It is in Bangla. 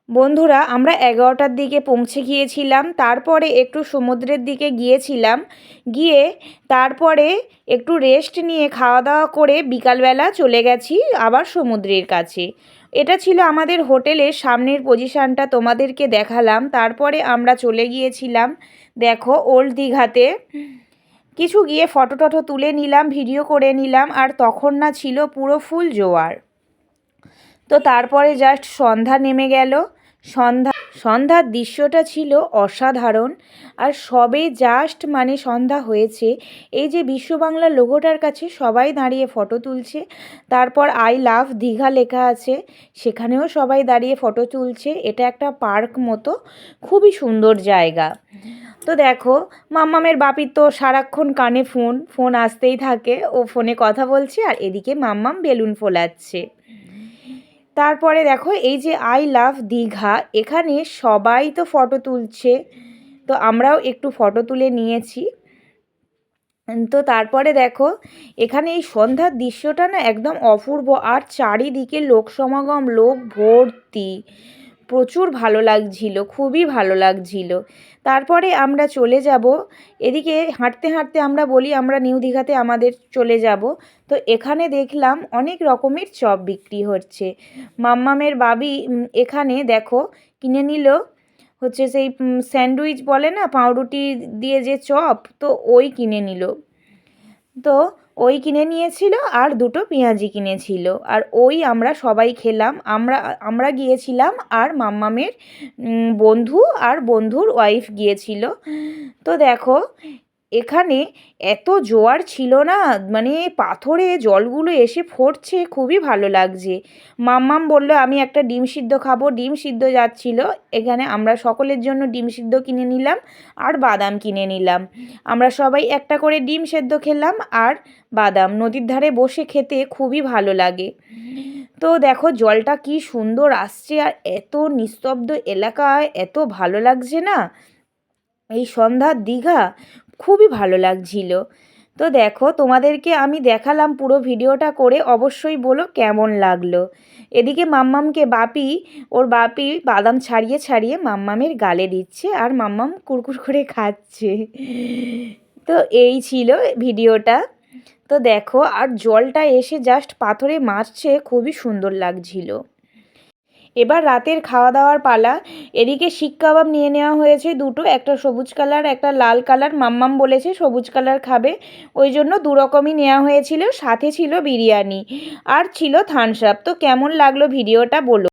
বন্ধুরা আমরা 11টার দিকে পৌঁছে গিয়েছিলাম। তারপরে একটু সমুদ্রের দিকে গিয়েছিলাম, গিয়ে তারপরে একটু রেস্ট নিয়ে খাওয়া দাওয়া করে বিকালবেলা চলে গেছি আবার সমুদ্রের কাছে। এটা ছিল আমাদের হোটেলের সামনের পজিশানটা, তোমাদেরকে দেখালাম। তারপরে আমরা চলে গিয়েছিলাম দেখো ওল্ড দীঘাতে। কিছু গিয়ে ফটো টটো তুলে নিলাম, ভিডিও করে নিলাম। আর তখন না ছিল পুরো ফুল জোয়ার। তো তারপরে জাস্ট সন্ধ্যা নেমে গেল। সন্ধ্যার দৃশ্যটা ছিল অসাধারণ। আর সবে জাস্ট সন্ধ্যা হয়েছে, এই যে বিশ্ব বাংলা লোগোটার কাছে সবাই দাঁড়িয়ে ফটো তুলছে। তারপর আই লাভ দীঘা লেখা আছে, সেখানেও সবাই দাঁড়িয়ে ফটো তুলছে। এটা একটা পার্ক মতো, খুবই সুন্দর জায়গা। তো দেখো মাম্মামের বাপির তো সারাক্ষণ কানে ফোন আসতেই থাকে, ও ফোনে কথা বলছে আর এদিকে মাম্মাম বেলুন ফোলাচ্ছে। তারপরে দেখো এই যে আই লাভ দীঘা, এখানে সবাই তো ফটো তুলছে, তো আমরাও একটু ফটো তুলে নিয়েছি। তো তারপরে দেখো এখানে এই সন্ধ্যার দৃশ্যটা না একদম অপূর্ব। আর চারিদিকে লোক সমাগম, লোক ভর্তি, প্রচুর ভালো লাগছিল, খুবই ভালো লাগছিল। তারপরে আমরা চলে যাব এদিকে হাঁটতে হাঁটতে, আমরা বলি আমরা নিউ দীঘাতে আমাদের চলে যাব। তো এখানে দেখলাম অনেক রকমের চপ বিক্রি হচ্ছে। মাম্মামের বাবি এখানে দেখো কিনে নিল হচ্ছে সেই স্যান্ডউইচ বলে না, পাউরুটি দিয়ে যে চপ, তো ওই কিনে নিল। তো ওই কিনে নিয়েছিল আর দুটো পেঁয়াজি কিনেছিল, আর ওই আমরা সবাই খেলাম। আমরা গিয়েছিলাম আর মাম্মামের বন্ধু আর বন্ধুর ওয়াইফ গিয়েছিল। তো দেখো এখানে এত জোয়ার ছিল না, পাথরে জলগুলো এসে পড়ছে, খুবই ভালো লাগছে। মাম্মাম বলল আমি একটা ডিম সিদ্ধ খাবো, ডিম সিদ্ধ যাচ্ছিল। এখানে আমরা সকলের জন্য ডিম সিদ্ধ কিনে নিলাম আর বাদাম কিনে নিলাম। আমরা সবাই একটা করে ডিম সেদ্ধ খেলাম আর বাদাম। নদীর ধারে বসে খেতে খুবই ভালো লাগে। তো দেখো জলটা কি সুন্দর আসছে, আর এত নিস্তব্ধ এলাকায় এত ভালো লাগছে না, এই সন্ধ্যার দীঘা খুবই ভালো লাগছিল। তো দেখো তোমাদেরকে আমি দেখালাম পুরো ভিডিওটা করে, অবশ্যই বলো কেমন লাগলো। এদিকে মাম্মামকে ওর বাপি বাদাম ছাড়িয়ে ছাড়িয়ে মাম্মামের গালে দিচ্ছে আর মাম্মাম কুরকুর করে খাচ্ছে। তো এই ছিল ভিডিওটা। তো দেখো আর জলটা এসে জাস্ট পাথরে মারছে, খুবই সুন্দর লাগছিল। এবার রাতের খাওয়া দাওয়ার পালা। এদিকে শিক কাবাব নিয়ে নেওয়া হয়েছে দুটো, একটা সবুজ কালার একটা লাল কালার। মাম্মাম বলেছে সবুজ কালার খাবে, ওই জন্য দু রকমই নেওয়া হয়েছিল। সাথে ছিল বিরিয়ানি আর ছিল থামস আপ। তো কেমন লাগলো ভিডিওটা বলো।